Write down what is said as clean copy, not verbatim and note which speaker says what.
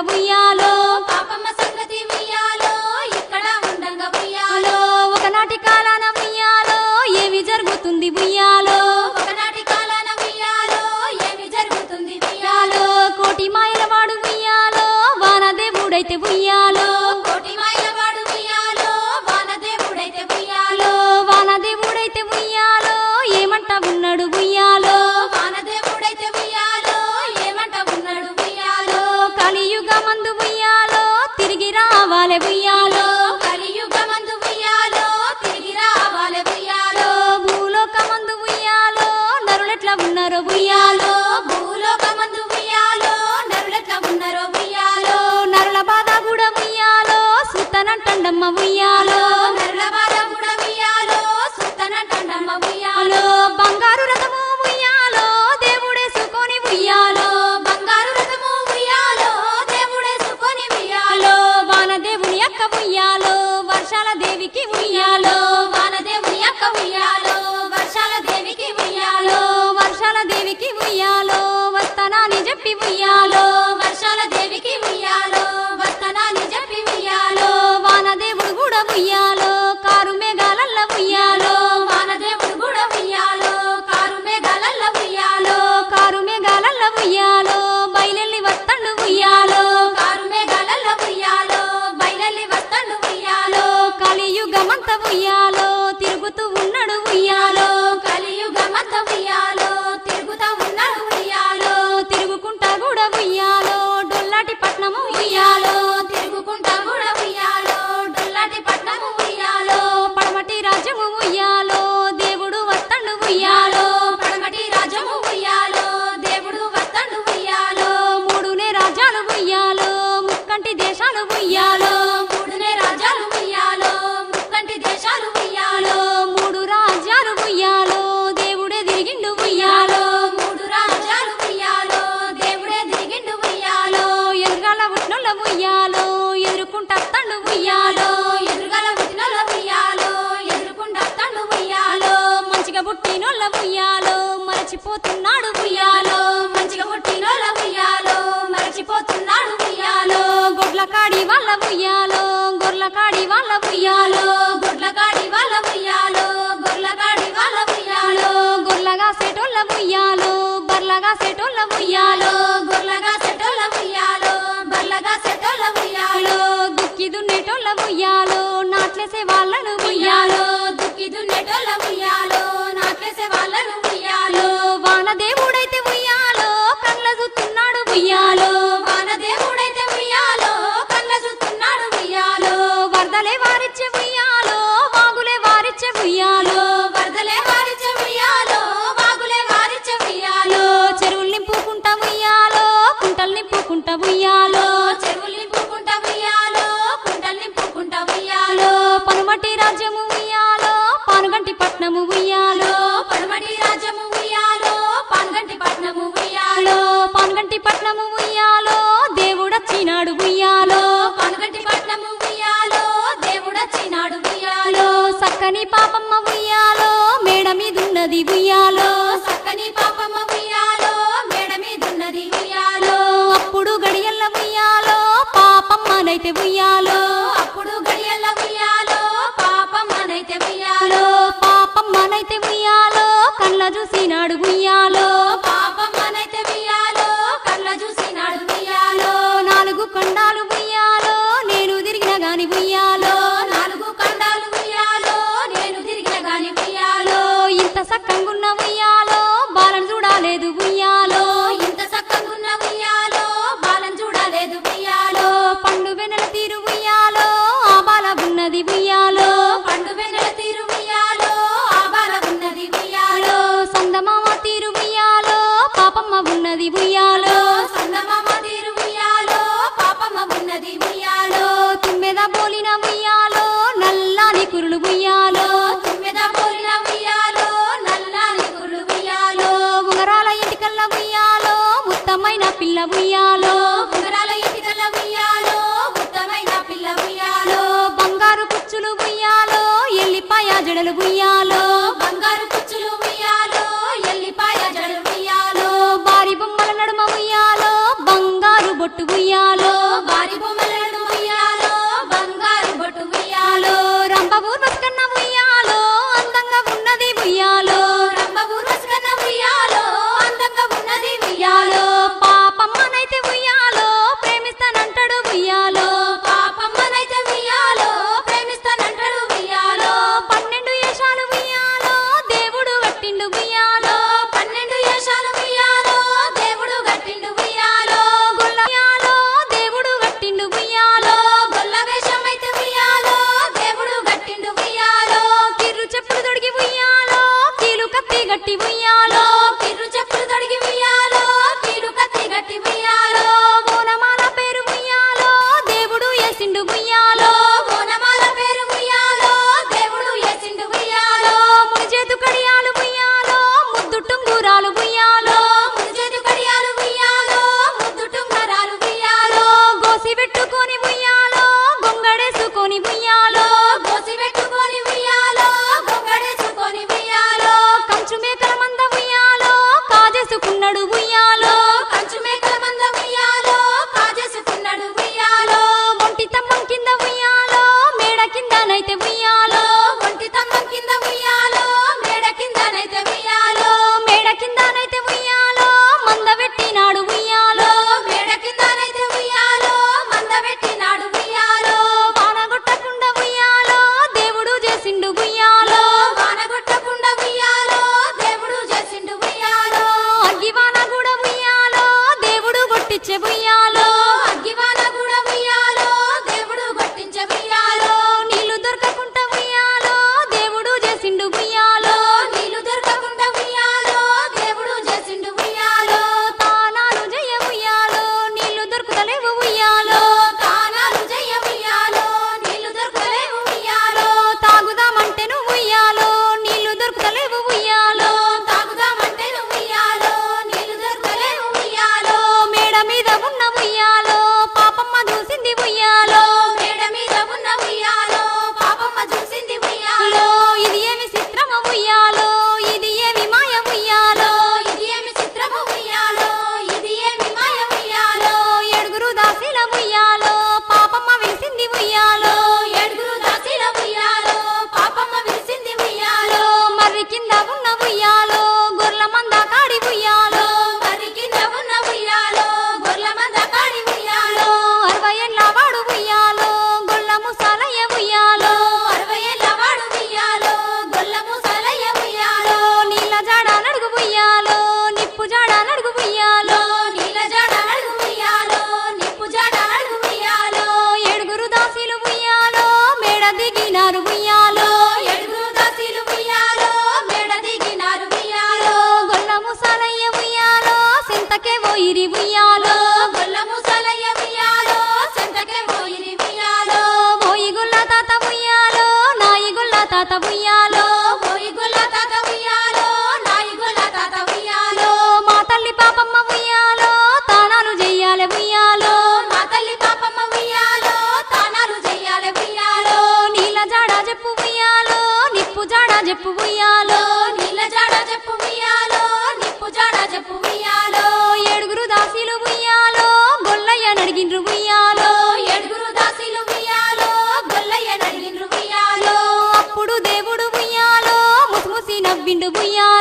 Speaker 1: ఉయ్యాలో
Speaker 2: పాపమ్మ సంగతి ఉయ్యాలో ఇక్కడ ఉండంగా ఉయ్యాలో
Speaker 1: ఒకనాటి కాలాన ఉయ్యాలో ఏమి జరుగుతుంది ఉయ్యాలో
Speaker 2: ఒకనాటి కాలాన ఉయ్యాలో ఏమి జరుగుతుంది ఉయ్యాలో
Speaker 1: కోటి మాయల వాడు ఉయ్యాలో వానదేవుడైతే ఉయ్యాలో
Speaker 2: కోటి మాయల వాడు ఉయ్యాలో వానదేవుడైతే ఉయ్యాలో
Speaker 1: వానదేవుడైతే ఉయ్యాలో ఏమంట ఉన్నాడు ఉయ్యాలో
Speaker 2: వానదేవుడైతే ఉయ్యాలో ఏమంట ఉన్నాడు ఉయ్యాలో
Speaker 1: కలియుగమందు ఉయ్యాలో తిరిగి రావాలే ఉయ్యాలో
Speaker 2: కలియుగమందు ఉయ్యాలో తిరిగి రావాలే ఉయ్యాలో
Speaker 1: భూలోకమందు ఉయ్యాలో నరులెట్లా ఉన్నారో ఉయ్యాలో
Speaker 2: భూలోకమందు ఉయ్యాలో నరులెట్లా ఉన్నారో ఉయ్యాలో
Speaker 1: నరుల బాధ కూడా ఉయ్యాలో సుత్తనంటండమ్మ ఉయ్యాలో
Speaker 2: నరుల బాధ కూడా ఉయ్యాలో సుత్తనంటండమ్మ ఉయ్యాలో
Speaker 1: బంగారు రథము ఉయ్యాలో దేవుడేసుకొని ఉయ్యాలో
Speaker 2: బంగారు రథము ఉయ్యాలో దేవుడేసుకొని ఉయ్యాలో
Speaker 1: వానదేవుని అక్క ఉయ్యాలో వర్షాల దేవికి ఉయ్యాలో
Speaker 2: వానదేవుని అక్క ఉయ్యాలో వర్షాల దేవికి ఉయ్యాలో
Speaker 1: వర్షాల దేవికి ఉయ్యాలో వస్తానని చెప్పి ఉయ్యాలో
Speaker 2: వర్షాల దేవికి ఉయ్యాలో వస్తానని చెప్పి ఉయ్యాలో
Speaker 1: వానదేవుడు కూడా ఉయ్యాలో కారు మేఘాలల్ల ఉయ్యాలో
Speaker 2: వానదేవుడు కూడా ఉయ్యాలో కారు మేఘాలల్ల ఉయ్యాలో
Speaker 1: కారు మేఘాలల్ల ఉయ్యాలో బయలెల్లి వత్తండు ఉయ్యాలో
Speaker 2: కారు మేఘాలల్ల ఉయ్యాలో బయలెల్లి వస్తాడు ఉయ్యాలో
Speaker 1: కలియుగమంత ఉయ్యాలో తిరుగుతూ ఉన్నాడు ఉయ్యాలో
Speaker 2: కలియుగమంత ఉయ్యాలో తిరుగుతా ఉన్నాడు ఉయ్యాలో
Speaker 1: తిరుగుకుంటా కూడా ఉయ్యాలో డొల్లాటి పట్నము ఉయ్యాలో
Speaker 2: తిరుగుకుంటా కూడా ఉయ్యాలో డొల్లాటి పట్నము ఉయ్యాలో
Speaker 1: పడమటి రాజ్యము ఉయ్యాలో దేవుడు వత్తండు ఉయ్యాలో
Speaker 2: పడమటి రాజ్యము ఉయ్యాలో దేవుడు వస్తాడు ఉయ్యాలో
Speaker 1: మూడునే రాజ్యాలు ఉయ్యాలో ముక్కంటి దేశాలు ఉయ్యాలో
Speaker 2: మూడునే రాజ్యాలు ఉయ్యాలో ముక్కంటి దేశాలు ఉయ్యాలో
Speaker 1: మూడు రాజ్యాలు ఉయ్యాలో దేవుడే తిరిగిండు ఉయ్యాలో
Speaker 2: మూడు రాజ్యాలు ఉయ్యాలో దేవుడే దిగిండు ఉయ్యాలో
Speaker 1: ఎదురుగాల ఉట్నొల్ల ఉయ్యాలో ఎదురుకుంటా తండు ఉయ్యాలో
Speaker 2: ఎదురుగల పుట్టినోళ్ళ ఉయ్యాలో ఎదురుకుండా తండు ఉయ్యాలో
Speaker 1: మంచిగా పుట్టినొల్ల ఉయ్యాలో మరచిపోతున్నాడు ఉయ్యాలో
Speaker 2: మంచిగా పుట్టినోళ్ళ ఉయ్యాలో మరచిపోతున్నాడు ఉయ్యాలో
Speaker 1: గొడ్ల కాడి వాళ్ళ ఉయ్యాలో గొర్ల కాడి వాళ్ళ ఉయ్యాలో
Speaker 2: గొడ్ల కాడి వాళ్ళ ఉయ్యాలో గొర్ల కాడి వాళ్ళ ఉయ్యాలో
Speaker 1: గొర్లగా సేటోళ్ళ ఉయ్యాలో బర్లగా సేటోళ్ళ ఉయ్యాలో
Speaker 2: గొర్లగా సెటోళ్ళ ఉయ్యాలో బర్లగా సెటోళ్ళ ఉయ్యాలో
Speaker 1: దుక్కి దున్నేటోళ్ళ ఉయ్యాలో నాట్లేసే వాళ్ళను ఉయ్యాలో
Speaker 2: దుక్కి దున్నేటోళ్ళ ఉయ్యాలో నాట్లేసే వాళ్ళను ఉయ్యాలో
Speaker 1: వానదేవుడైతే ఉయ్యాలో కళ్ళ చూస్తున్నాడు ఉయ్యాలో
Speaker 2: వానదేవుడైతే ఉయ్యాలో కళ్ళ చూస్తున్నాడు ఉయ్యాలో
Speaker 1: వరదలే వారిచ్చే ఉయ్యాలో వాగులే వారిచ్చే ఉయ్యాలో
Speaker 2: వరదలే వారిచ్చే ఉయ్యాలో వాగులే వారిచ్చే ఉయ్యాలో
Speaker 1: చెరువులు నింపుకుంటా ఉయ్యాలో కుంటలు నింపుకుంటా ఉయ్యాలో
Speaker 2: చెరువులు నింపుకుంటా ఉయ్యాలో కుంటలు నింపుకుంటా ఉయ్యాలో
Speaker 1: పనుమటి రాజ్యము ఉయ్యాలో పానుగంటి పట్నము ఉయ్యాలో
Speaker 2: పడమటి రాజ్యము ఉయ్యాలో పాన్గంటి పట్నము ఉయ్యాలో
Speaker 1: పానుగంటి పట్నము ఉయ్యాలో దేవుడొచ్చినాడు ఉయ్యాలో
Speaker 2: పాన్గంటి పట్నము ఉయ్యాలో దేవుడొచ్చినాడు ఉయ్యాలో
Speaker 1: సక్కని పాపమ్మ ఉయ్యాలో మేడ మీదున్నది ఉయ్యాలో
Speaker 2: సక్కని పాపమ్మ ఉయ్యాలో మేడ మీదున్నది ఉయ్యాలో
Speaker 1: అప్పుడు గడియల్ల ఉయ్యాలో పాపమ్మనైతే ఉయ్యాలో
Speaker 2: అప్పుడు గడియల్ల ఉయ్యాలో పాపమ్మనైతే ఉయ్యాలో
Speaker 1: పాపమ్మనైతే ఉయ్యాలో కళ్ళ చూసినాడు ఉయ్యాలో
Speaker 2: పాపమ్మనైతే ఉయ్యాలో కళ్ళ చూసినాడు ఉయ్యాలో
Speaker 1: నాలుగు కొండాలు ఉయ్యాలో నేను తిరిగిన గాని ఉయ్యాలో
Speaker 2: నాలుగు కండాలు ఉయ్యాలో నేను తిరిగిన గాని ఉయ్యాలో
Speaker 1: ఇంత సక్కంగున్న ఉయ్యాలో బాలను చూడాలేదు ఉయ్యాలో
Speaker 2: ఇంత సక్కంగున్న ఉయ్యాలో బాలం చూడలేదు ఉయ్యాలో
Speaker 1: పండు వెనల తీరు ఉయ్యాలో ఆ బాల ఉన్నది ఉయ్యాలో
Speaker 2: పండు వెన్నెల తీరు ఉయ్యాలో ఆ బాల ఉన్నది ఉయ్యాలో
Speaker 1: సందమామ తీరు ఉయ్యాలో పాపమ్మ ఉన్నది ఉయ్యాలో
Speaker 2: సందమామ తీరు ఉయ్యాలో పాపమ్మ ఉన్నది ఉయ్యాలో
Speaker 1: తుమ్మెద బోలిన ఉయ్యాలో నల్లాని కురులు ఉయ్యాలో
Speaker 2: తుమ్మెద పోలిన ఉయ్యాలో నల్లాని కుర్లు ఉయ్యాలో
Speaker 1: ఉంగరాల ఇంటికల్ల ఉయ్యాలో ఉత్తమైన పిల్ల ఉయ్యాలో
Speaker 2: ఉంగరాల ఇటుకల ఉయ్యాలో ఉత్తమైన పిల్ల ఉయ్యాలో
Speaker 1: బంగారు కుచ్చులు ఉయ్యాలో ఎల్లిపాయ జడలు ఉయ్యాలో
Speaker 2: బంగారు కుచ్చులు ఉయ్యాలో ఎల్లిపాయ జడలు ఉయ్యాలో
Speaker 1: భారీ బొమ్మల నడుమ ఉయ్యాలో బంగారు బొట్టు బొట్టు ఉయ్యాలో
Speaker 2: భారీ బొమ్మలను ఉయ్యాలో బంగారు బొట్టు ఉయ్యాలో
Speaker 1: రంభ ఊర్వశకన్న ఉయ్యాలో అందంగా ఉన్నది ఉయ్యాలో
Speaker 2: రంభ ఊర్వశకన్న ఉయ్యాలో అందంగా ఉన్నది ఉయ్యాలో
Speaker 1: పాపమ్మనైతే ఉయ్యాలో ప్రేమిస్తానంటాడు ఉయ్యాలో
Speaker 2: పాపమ్మనైతే ఉయ్యాలో ప్రేమిస్తానంటాడు ఉయ్యాలో
Speaker 1: 12 ఏషాలు ఉయ్యాలో దేవుడు కట్టిండు ఉయ్యాలో
Speaker 2: 12 ఏషాలు ఉయ్యాలో దేవుడు గట్టిండు ఉయ్యాలో
Speaker 1: ఉయ్యాలో దేవుడు కట్టిండు ఉయ్యాలో
Speaker 2: గొల్ల వేషమైతే ఉయ్యాలో దేవుడు గట్టిండు ఉయ్యాలో
Speaker 1: కిర్రు చెప్పులు తొడిగి ఉయ్యాలో కీలు కత్తి గట్టి ఉయ్యాలో
Speaker 2: కిర్రు చెప్పులు తొడిగి ఉయ్యాలో కీలు కత్తి గట్టి ఉయ్యాలో
Speaker 1: ఓనమాల పేరు ఉయ్యాలో దేవుడు ఏసిండు ఉయ్యాలో
Speaker 2: ఓనమాల పేరు ఉయ్యాలో దేవుడు ఏసిండు ఉయ్యాలో
Speaker 1: ముడి చేతు కడియాలు ఉయ్యాలో ముద్దు టుంగురాలు ఉయ్యాలో
Speaker 2: ముందు చేతి కడియాలు ఉయ్యాలో ముద్దు టుంగరాలు ఉయ్యాలో
Speaker 1: గోసి పెట్టుకొని ఉయ్యాలో గొంగడేసుకొని ఉయ్యాలో
Speaker 2: గోసి పెట్టుకొని ఉయ్యాలో గొంగడేసుకొని ఉయ్యాలో
Speaker 1: కంచు మేకల మంద ఉయ్యాలో కాజేసుకున్నాడు ఉయ్యాలో
Speaker 2: కంచు మేకల మంద ఉయ్యాలో కాజేసుకున్నాడు ఉయ్యాలో
Speaker 1: ఒంటి తమ్మం కింద ఉయ్యాలో మేడ కిందనైతే ఉయ్యాలో
Speaker 2: ఒంటి తమ్మం కింద ఉయ్యాలో మేడ కిందనైతే ఉయ్యాలో
Speaker 1: మేడ కిందనైతే ఉయ్యాలో మంద పెట్టినాడు ఉయ్యాలో
Speaker 2: మేడ కిందనైతే ఉయ్యాలో మంద పెట్టినాడు ఉయ్యాలో
Speaker 1: వానగొట్టకుండా ఉయ్యాలో దేవుడు చేసిండు ఉయ్యాలో
Speaker 2: వానగొట్టకుండా ఉయ్యాలో దేవుడు చేసిండు ఉయ్యాలో
Speaker 1: అగ్గివాన కూడా ఉయ్యాలో దేవుడు కొట్టించే ఉయ్యాలో
Speaker 2: అగ్గివాన కూడా ఉయ్యాలో దేవుడు కొట్టించే ఉయ్యాలో
Speaker 1: నీళ్లు దొరకకుండా ఉయ్యాలో దేవుడు చేసిండు ఉయ్యాలో
Speaker 2: నీళ్లు దొరకకుండా ఉయ్యాలో దేవుడు చేసిండు ఉయ్యాలో
Speaker 1: తానాలు జయ ఉయ్యాలో నీళ్లు దొరుకుతలేవు ఉయ్యాలో
Speaker 2: తానాలు జయ ఉయ్యాలో నీళ్లు దొరకలేవు ఉయ్యాలో
Speaker 1: తాగుదామంటే నువ్వు ఉయ్యాలో నీళ్లు దొరుకుతలేవు ఉయ్యాలో
Speaker 2: తాగుదామంటే నువ్వు ఉయ్యాలో నీళ్లు దొరకలేవు ఉయ్యాలో
Speaker 1: మేడ మీద ఉన్న ఉయ్యాలో పాపమ్మ చూసింది ఉయ్యాలో
Speaker 2: మేడ మీద ఉన్న ఉయ్యాలో పాపమ్మ చూసింది ఉయ్యాలో
Speaker 1: ఇది ఏమి చిత్రమ ఉయ్యాలో ఇది ఏమి మాయ ఉయ్యాలో
Speaker 2: ఇది ఏమి చిత్రము ఉయ్యాలో ఇది ఏమి మాయ ఉయ్యాలో
Speaker 1: ఏడుగురు దాసిల ఉయ్యాలో పాపమ్మ విలిసింది ఉయ్యాలో
Speaker 2: ఏడుగురు దాసిల ఉయ్యాలో పాపమ్మ విరిసింది ఉయ్యాలో
Speaker 1: మర్రి కింద ఉన్న ఉయ్యాలో గొర్ల మంద కాడి ఉయ్యాలో
Speaker 2: మరి కింద ఉన్న ఉయ్యాలో గొర్ల మంద కాడి ఉయ్యాలో
Speaker 1: 60 ఏళ్ళ వాడు ఉయ్యాలో గొల్ల ముసాలయ్య ఉయ్యాలో
Speaker 2: 60 ఏళ్ళ వాడు ఉయ్యాలో గొల్ల ముసలయ్య ఉయ్యాలో
Speaker 1: నీళ్ళ జాడ నడుగు ఉయ్యాలో నిప్పు జాడ నడుగు ఉయ్యాలో
Speaker 2: నీల జాడ నడుగు ఉయ్యాలో నిప్పు జాడ నడుగు ఉయ్యాలో
Speaker 1: ఏడుగురు దాసీలు ఉయ్యాలో మేడ దిగినారు ఉయ్యాలో
Speaker 2: ఏడుగురు దాసీలు ఉయ్యాలో మేడ దిగినారు ఉయ్యాలో
Speaker 1: గొల్ల ముసాలయ్య ఉయ్యాలో సెంతకే పోయిరి ఉయ్యాలో
Speaker 2: గొల్ల ముసలయ్య ఉయ్యాలో సెంతకే పోయిరి ఉయ్యాలో
Speaker 1: పోయి గుల్ల తాత ఉయ్యాలో నాయి గుల్ల తాత ఉయ్యాలో
Speaker 2: పోయి గొల్ల తాత ఉయ్యాలో నాయి గొల్ల తాత ఉయ్యాలో
Speaker 1: మా తల్లి పాపమ్మ ఉయ్యాలో తానాలు చెయ్యాలి ఉయ్యాలో
Speaker 2: మా తల్లి పాపమ్మ ఉయ్యాలో తానాలు చెయ్యాలి ఉయ్యాలో
Speaker 1: నీళ్ళ జాడ చెప్పు ఉయ్యాలో నిప్పు జాడ చెప్పు ఉయ్యాలో
Speaker 2: నీళ్ళ జాడ చెప్పు ఉయ్యాలో నిప్పు జాడ చెప్పు ఉయ్యాలో
Speaker 1: ఏడుగురు దాసీలు ఉయ్యాలో గొల్లయ్య నడిగిండ్రు ఉయ్యాలో
Speaker 2: ఏడుగురు దాసీలు ఉయ్యాలో గొల్లయ్య నడిగిండ్రు ఉయ్యాలో
Speaker 1: అప్పుడు దేవుడు ఉయ్యాలో ముసిముసి నవ్విండు ఉయ్యాలో